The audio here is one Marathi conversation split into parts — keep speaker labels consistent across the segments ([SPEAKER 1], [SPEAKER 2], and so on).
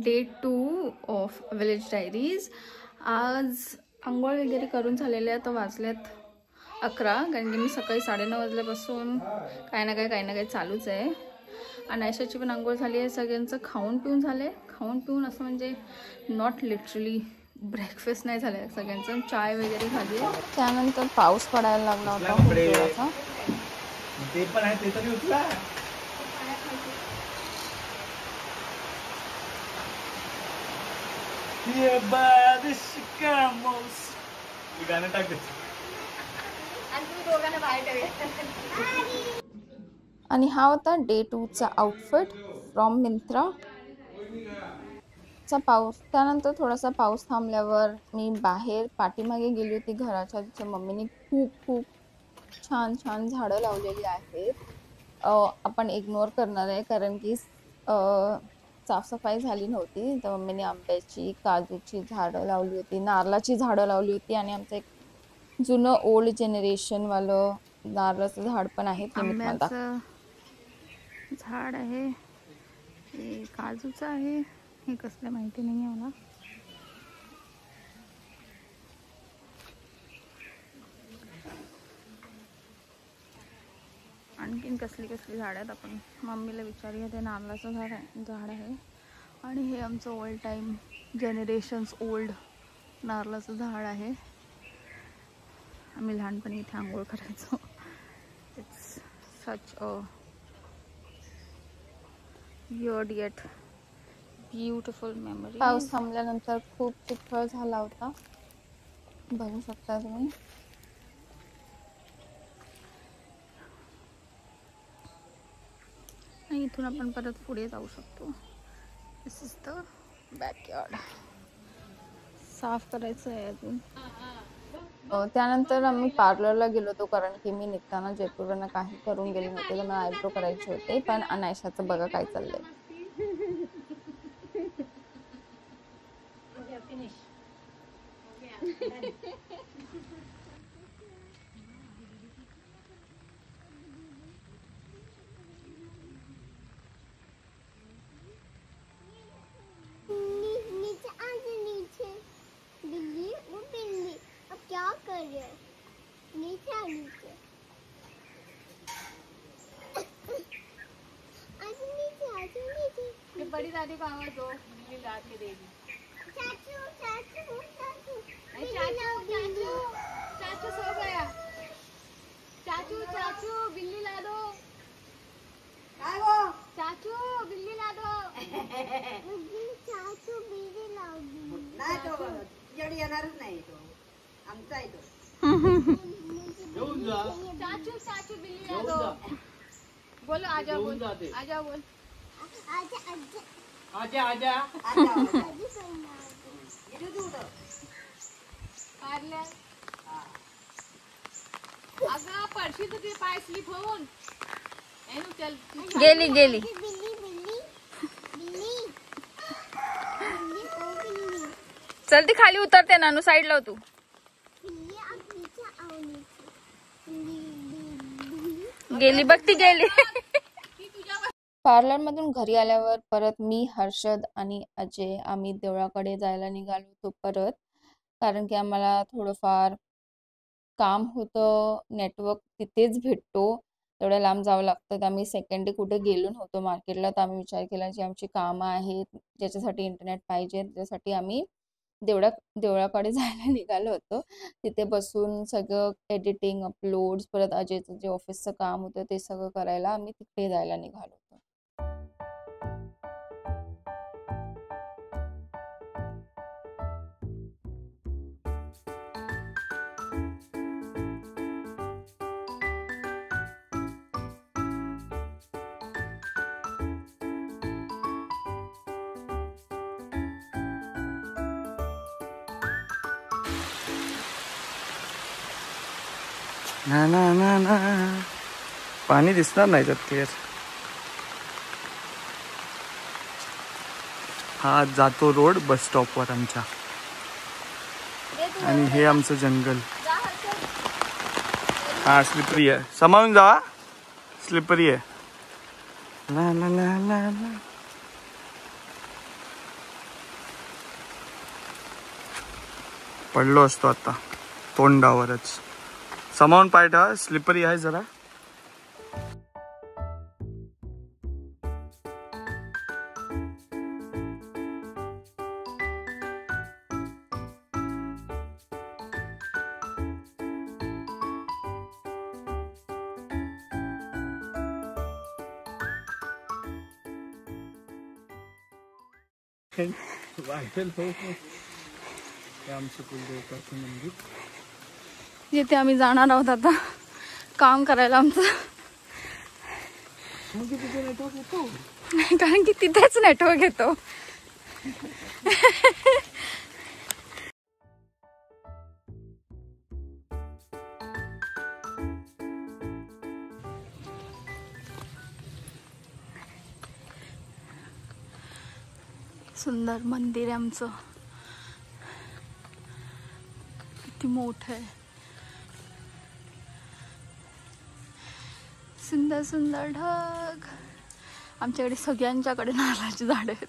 [SPEAKER 1] Day 2 of village diaries. आज आंघोळ वगैरे करून झालेले आहेत. वाजल्यात 11, कारण की मी सकाळी 9:30 वाजल्यापासून काही ना काही चालूच आहे. अनायशाची पण आंघोळ झाली आहे. सगळ्यांचं खाऊन पिऊन झाले. खाऊन पिऊन असं म्हणजे नॉट लिटरली ब्रेकफास्ट नाही झालं, सगळ्यांचं चाय वगैरे झाली आहे. त्यानंतर पाऊस पडायला लागला होता.
[SPEAKER 2] ते पण आहे, ते तरी उचला. ये बारिश का मौसम गाणं टाकते
[SPEAKER 1] आणि तुम्ही दोघांना बाहेर ठेवूया. आणि हा होता डे 2चा आउटफिट फ्रॉम मिंत्रा. पाऊस त्यानंतर थोडासा पाऊस थांबल्यावर मी बाहेर पाठीमागे गेली होती घराच्या. तिच्या मम्मीने खूप छान झाडं लावलेली आहेत. आपण इग्नोर करणार आहे कारण की साफसफाई झाली नव्हती. तर मम्मीने आंब्याची, काजूची झाडं लावली होती, नारळाची झाडं लावली होती आणि आमचं एक जुनं ओल्ड जनरेशन वालं नारळाचं झाड पण आहे. आंब्याचं झाड आहे, हे काजूचं आहे, हे कसलं माहिती नाही आहे मला. आणखीन कसली झाड आहेत आपण मम्मीला विचारूया. ते नारळाचं झाड आहे आणि हे आमचं ओल्ड टाईम जनरेशन्स ओल्ड नारळाचं झाड आहे. आम्ही लहानपणी इथे आंघोळ करायचो. It's such a weird yet beautiful memory. पाऊस थांबल्यानंतर खूप चिखल झाला होता, बघू शकता तुम्ही. आणि इथून आपण परत पुढे जाऊ शकतो. दिस इज द बॅकयार्ड. साफ करायचं आहे अजून. त्यानंतर आम्ही पार्लरला गेलो होतो कारण की मी निघताना जयपूरवरनं काही करून गेले नव्हते. तर मला आयब्रो करायचे होते. पण अनायशाचं बघा काय चाललंय.
[SPEAKER 3] क्या कर रहे हो? नीचे आ नीचे। आजा नीचे। ये बड़ी दादी को आवाज दो, बिल्ली ला के देगी। चाचू चाचू चाचू चाचू चाचू सो गया। चाचू चाचू बिल्ली ला दो। काय गो? चाचू बिल्ली ला दो। चाचू बिल्ली लावली नाही तो येडी येणारच नाही तो. आमचा आहे तो. घेऊन जा. चाचू चाचू बिल्ली ला दो. बोलो आजा बोल. आजा बोल. आजा आजा आजा आजा आजा इधर दूर पार्लर. अगं पडशी तुझे पाय स्लिप होऊन चल गेली बिल्ली बिल्ली बिल्ली चल ती खाली उतरते नानू. साईड लाव तू. गेली बघ ती गेली. पार्लर मधून घरी आल्यावर परत मी, हर्षद आणि अजय आम्ही देवळाकडे जायला निघालो होतो परत. कारण की आम्हाला थोडंफार काम होतं. नेटवर्क तिथेच भेटतो, तेवढ्या लांब जावं लागतं. तर आम्ही सेकंड डे कुठे गेलो नव्हतो मार्केटला. तर आम्ही विचार केला की आमची कामं आहेत ज्याच्यासाठी इंटरनेट पाहिजे, त्याच्यासाठी आम्ही देवळाकडे जायला निघालो होतो. तिथे बसून सगळं एडिटिंग, अपलोड्स, परत अजयचं जे ऑफिसचं काम होतं ते सगळं करायला आम्ही तिकडे जायला निघालो होतो.
[SPEAKER 2] ना ना ना ना पाणी दिसणार नाही त्यात क्लिअर. हा जातो रोड बस स्टॉपवर आमच्या. आणि हे आमचं जंगल. हा स्लिपरी आहे, समावून जा. स्लिपरी आहे. ला ला ला ला ला. पडलो असतो आता तोंडावरच. समावून पाय ठेवा, स्लिपरी आहे जरा. आमचं कुलदेवताचं मंदिर,
[SPEAKER 1] जिथे आम्ही जाणार आहोत आता काम करायला आमचं. कारण की तिथेच नेटवर्क येतो. सुंदर मंदिर आहे आमचं, किती मोठं आहे. सुंदर सुंदर ढग. आमच्याकडे सगळ्यांच्याकडे नारळाची झाडं आहेत.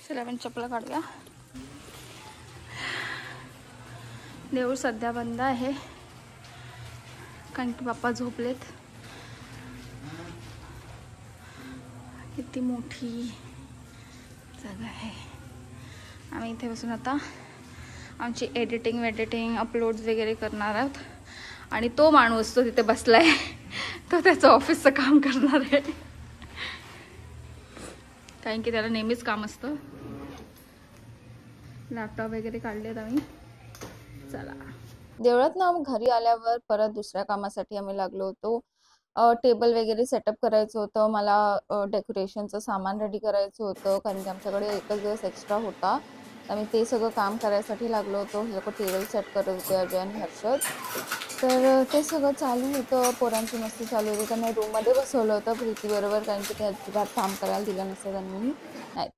[SPEAKER 1] चला आपण चपला काढूया. देऊळ सध्या बंद आहे कारण की बाप्पा झोपलेत. किती मोठी जागा आहे. आम्ही इथे बसून आता आमची एडिटिंग अपलोड्स वगैरे करणार आहोत. आणि तो माणूस तो तिथे बसलाय, तो त्याचं ऑफिसचं काम करणार आहे कारण की त्याला नेहमीच काम असतं. लॅपटॉप वगैरे काढलेत आम्ही. चला देवळात ना घरी आल्यावर परत दुसऱ्या कामासाठी आम्ही लागलो होतो. टेबल वगैरे सेटअप करायचं होतं मला. डेकोरेशनचं सामान रेडी करायचं होतं कारण की आमच्याकडे एकच दिवस एक्स्ट्रा होता. आम्ही ते सगळं काम करायसाठी लागलो होतो. हे लोक टेबल सेट करत होते, अजय आणि हर्षद. तर ते सगळं चालू होतं. पोरांची मस्ती चालू होती. त्यांना रूममध्ये बसवलं होतं प्रीतीबरोबर कारण की ते अजिबात काम करायला दिलं नसतं त्यांनी. नाही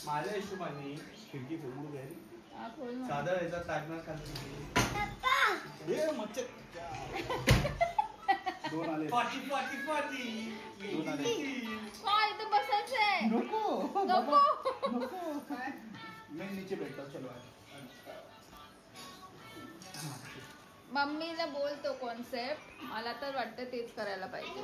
[SPEAKER 2] माझ्या हिशोबाने खिडकी फोडून घ्यायची. साधा याचा टाकणार खाली. दोन आले. पाटी दोन आले.
[SPEAKER 1] इथं बसायचंय.
[SPEAKER 2] नको मैं नीचे बैठता. चलो
[SPEAKER 1] मम्मीला बोलतो कॉन्सेप्ट. मला तर वाटतं तेच करायला पाहिजे.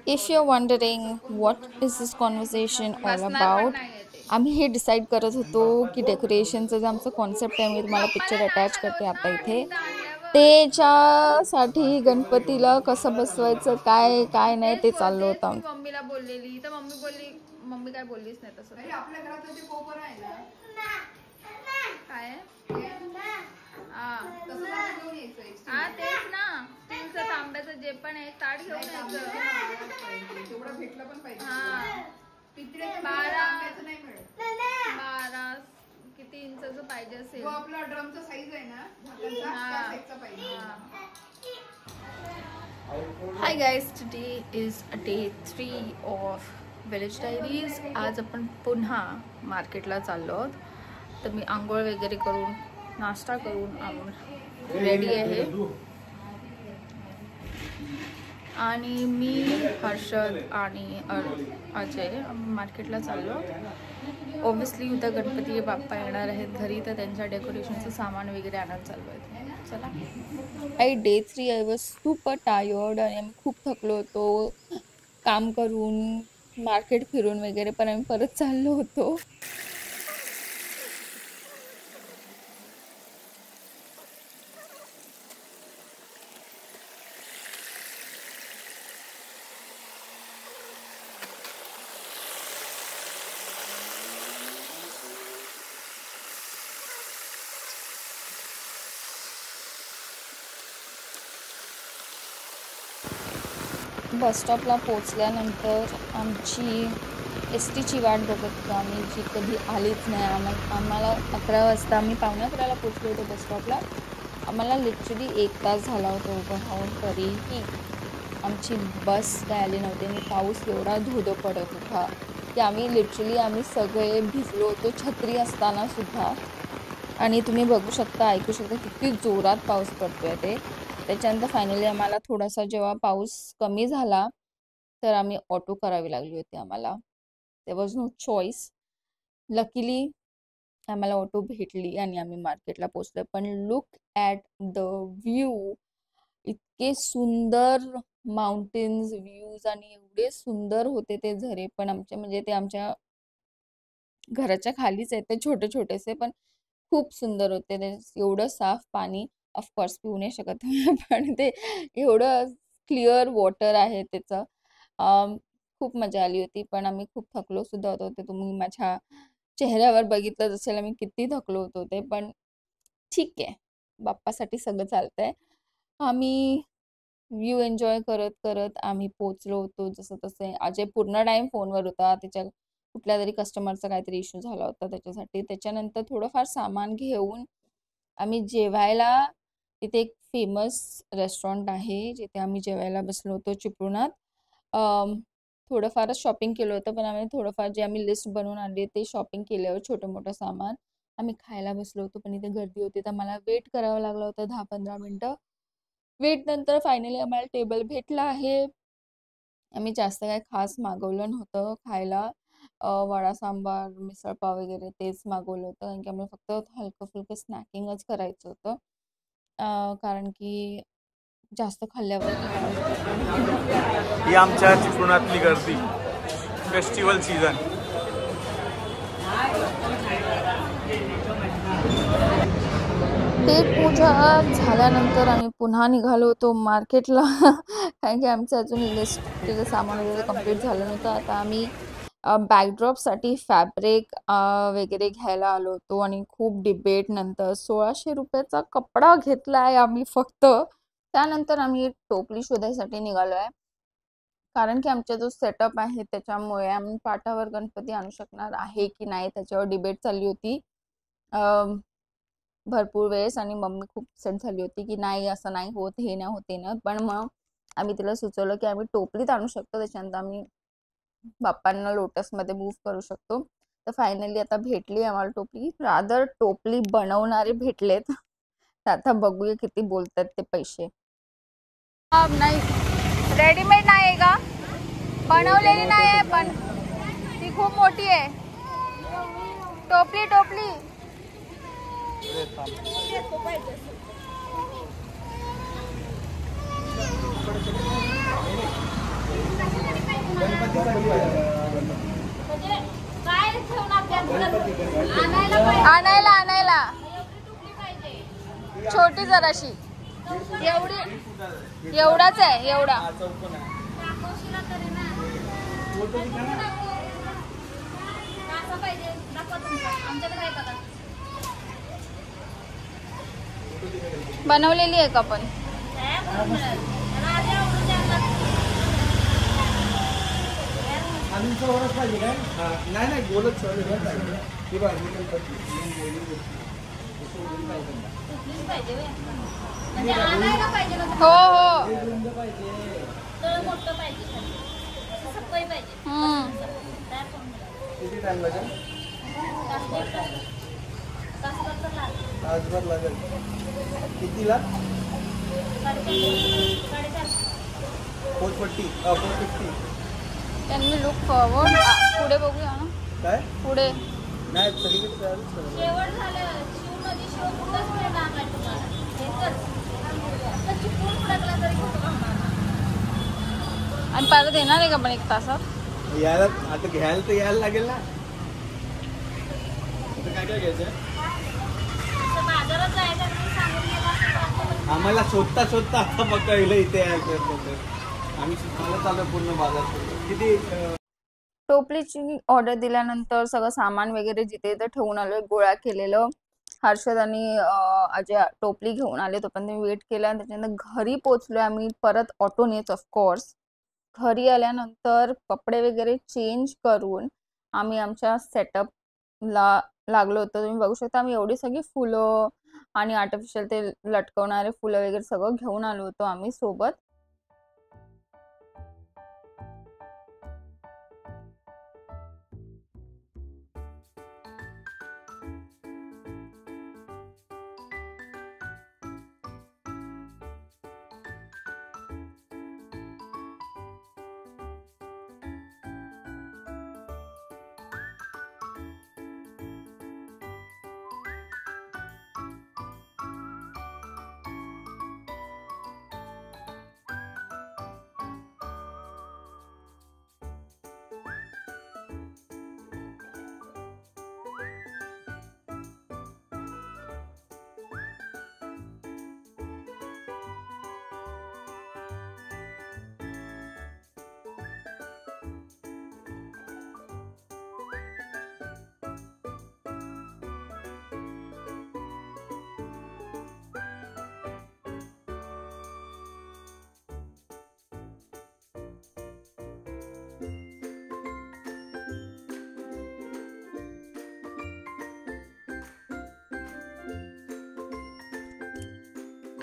[SPEAKER 1] If you're wondering what is this conversation all about, आम्ही हे डिसाईड करत होतो की डेकोरेशनचं जे आमचं कॉन्सेप्ट आहे, मी तुम्हाला पिक्चर अटॅच करते आता इथे, त्याच्यासाठी गणपतीला कसं बसवायचं काय काय नाही ते चाललं होतं. मम्मीला बोललेली तर मम्मी बोलली, मम्मी काय बोललीच नाही तसं. आपल्या घरात ते कोपर आहे ना काय तेच ना. तुमचं तांब्याचं जे पण आहे ताट घेऊन यायचं. भेटलं पण पाहिजे. 12 किती इंचाचं पाहिजे असेल. आपला ड्रमचा साईज आहे ना. Hi guys, today is day 3 of village diaries. आज आपण पुन्हा मार्केटला चाललो आहोत. तर मी आंघोळ वगैरे करून नाश्ता करून रेडी आहे आणि मी हर्षद आणि अजय मार्केटला चाललो. ऑब्व्हियसली उद्या गणपती बाप्पा येणार आहेत घरी, तर त्यांच्या डेकोरेशनचं सामान वगैरे आणायला चाललो आहे. चला. Day 3 I was super tired आणि आम्ही खूप थकलो होतो काम करून, मार्केट फिरून वगैरे. पण आम्ही परत चाललो होतो.
[SPEAKER 3] बस स्टॉपला पोचल्यानंतर आमची एस टीची वाट बघत होतो आम्ही, जी कधी आलीच नाही. आम्हाला 11 वाजता, आम्ही 11:45ला पोचलो होतो बस स्टॉपला. आम्हाला लिटरली 1 तास झाला होता उभं राहून, तरीही आमची बस काय आली नव्हती. आणि पाऊस एवढा धो पडत होता की आम्ही सगळे भिजलो होतो छत्री असताना सुद्धा. आणि तुम्ही बघू शकता, ऐकू शकता किती जोरात पाऊस पडतोय ते. त्याच्यानंतर फायनली आम्हाला थोडासा जेव्हा पाऊस कमी झाला, तर आम्ही ऑटो करावी लागली होती आम्हाला. There was no choice. Luckily आम्हाला ऑटो भेटली आणि आम्ही मार्केटला पोहोचलो. पण लुक ॲट द व्ह्यू, इतके सुंदर माउंटेन्स व्ह्यूज आणि एवढे सुंदर होते ते झरे. पण म्हणजे ते आमच्या घराच्या खालीच आहेत ते छोटे-छोटेसे, पण खूप सुंदर होते ते. एवढं साफ पाणी, ऑफकोर्स पिऊ नाही शकत तुम्ही, पण ते एवढं क्लिअर वॉटर आहे त्याचं. खूप मजा आली होती. पण आम्ही खूप थकलो सुद्धा होतो. ते तुम्ही माझ्या चेहऱ्यावर बघितलंच असेल आम्ही किती थकलो होतो ते. पण ठीक आहे, बाप्पासाठी सगळं चालतंय. आम्ही व्ह्यू एन्जॉय करत करत आम्ही पोचलो होतो जसं तसे. अजय पूर्ण टाइम फोनवर होता. त्याच्या कुठल्या तरी कस्टमरचा काहीतरी इश्यू झाला होता त्याच्यासाठी. त्याच्यानंतर थोडंफार सामान घेऊन आम्ही जेवायला, तिथे एक फेमस रेस्टॉरंट आहे जिथे आम्ही जेवायला बसलो होतो चिपळुणात. थोडंफारच शॉपिंग केलं होतं, पण आम्ही थोडंफार जे आम्ही लिस्ट बनवून आणली ते शॉपिंग केल्यावर छोटं मोठं सामान आम्ही खायला बसलो होतो. पण इथे गर्दी होती तर मला वेट करावं लागलं होतं 10-15 मिनटं. वेट नंतर फायनली आम्हाला टेबल भेटला आहे. आम्ही जास्त काही खास मागवलं नव्हतं खायला. वडा सांबार, मिसळपाव वगैरे तेच मागवलं होतं. कारण की आम्हाला फक्त हलकं-फुलकं स्नॅकिंगच करायचं होतं. कारण की जास्त खाल्ल्यावर
[SPEAKER 4] ही आमच्या चिपळुणातली गर्दी, फेस्टिवल सीझन.
[SPEAKER 3] पेट पूजा झाल्यानंतर आम्ही पुन्हा निघालो होतो मार्केटला. कारण की आमचं अजून लिस्टचं सामान वगैरे कंप्लीट झालं नव्हतं. आता आम्ही बॅकड्रॉपसाठी फॅब्रिक वगैरे घ्यायला आलो होतो. आणि खूप डिबेट नंतर 1600 रुपयाचा कपडा घेतला आहे आम्ही फक्त. त्यानंतर आम्ही एक टोपली शोधायसाठी निघालो आहे. कारण की आमचा जो सेटअप आहे त्याच्यामुळे आम्ही पाटावर गणपती आणू शकणार आहे की नाही त्याच्यावर डिबेट चालली होती भरपूर वेळेस. आणि मम्मी खूप सेट झाली होती की नाही, असं नाही होत, हे नाही होते ना. पण मग आम्ही तिला सुचवलं की आम्ही टोपलीत आणू शकतो, त्याच्यानंतर आम्ही बाप्पांना लोटसमध्ये मूव्ह करू शकतो. तर फायनली आता भेटली आम्हाला टोपली. रादर टोपली बनवणारे भेटलेत. तर आता बघूया किती बोलतात ते पैसे. नाही, रेडीमेड नाही आहे का? बनवलेली नाही आहे, पण ती खूप मोठी आहे टोपली. टोपली आणायला आणायला छोटी जराशी, एवढाच आहे, एवढा. बनवलेली आहे का पण?
[SPEAKER 4] नाही बोलत
[SPEAKER 3] हो हो.
[SPEAKER 4] किती टाइम लागेल? तासभर लागेल. कितीला? 450.
[SPEAKER 3] त्यांनी लुक फॉरवर्ड. पुढे बघूया ना.
[SPEAKER 4] काय
[SPEAKER 3] पुढे
[SPEAKER 4] नाही सगळीकडे
[SPEAKER 3] आणि परत येणार आहे का पण 1 तासात?
[SPEAKER 4] यायला आता घ्यायला तर यायला लागेल ना. काय काय घ्यायचं? आम्हाला शोधता आता बघायला इथे आम्ही शिकायला चालू पूर्ण बाजार. किती
[SPEAKER 3] टोपलीची ऑर्डर दिल्यानंतर सगळं सामान वगैरे जिथे इथे ठेवून आलो, गोळा केलेलं. हर्षद आणि अजय टोपली घेऊन आले, तो पण वेट केला. त्याच्यानंतर घरी पोहोचलो आम्ही परत ऑटोनेच ऑफकोर्स.
[SPEAKER 1] घरी आल्यानंतर कपडे वगैरे चेंज करून आम्ही आमच्या सेटअपला लागलो होतो. तुम्ही बघू शकता आम्ही एवढी सगळी फुलं आणि आर्टिफिशियल ते लटकवणारे फुलं वगैरे सगळं घेऊन आलो होतो आम्ही सोबत.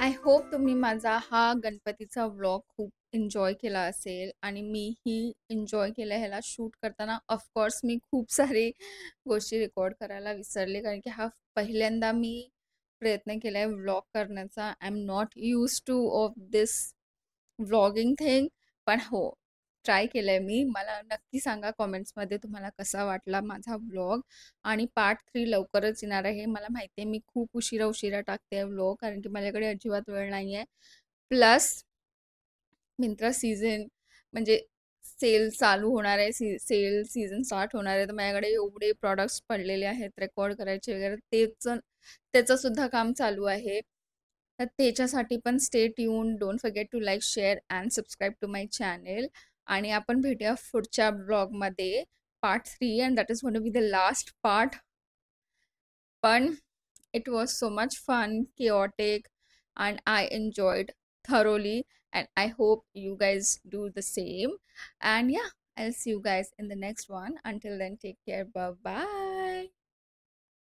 [SPEAKER 1] आय होप तुम्ही माझा हा गणपतीचा व्लॉग खूप एन्जॉय केला असेल आणि मीही एन्जॉय केलं ह्याला शूट करताना. ऑफकोर्स मी खूप सारे गोष्टी रेकॉर्ड करायला विसरले कारण की हा पहिल्यांदा मी प्रयत्न केला आहे व्लॉग करण्याचा. I am not use two of this vlogging thing, पण हो ट्राय केलं आहे मी. मला नक्की सांगा कॉमेंट्समध्ये तुम्हाला कसा वाटला माझा व्लॉग. आणि पार्ट 3 लवकरच येणार आहे. मला माहिती आहे मी खूप उशिरा टाकते व्लॉग कारण की माझ्याकडे अजिबात वेळ नाही आहे. प्लस मिंत्रा सीझन म्हणजे सेल चालू होणार आहे, सेल सीझन स्टार्ट होणार आहे, तर माझ्याकडे एवढे प्रॉडक्ट्स पडलेले आहेत रेकॉर्ड करायचे वगैरे, त्याचं सुद्धा काम चालू आहे. तर त्याच्यासाठी पण stay tune, don't forget to like, share and subscribe to my channel. आणि आपण भेटूया पुढच्या ब्लॉगमध्ये part 3 and that is going to be the last part. पण it was so much fun, chaotic, and I enjoyed thoroughly. And I hope you guys do the same. And yeah, I'll see you guys in the next one. Until then, take care. Bye bye.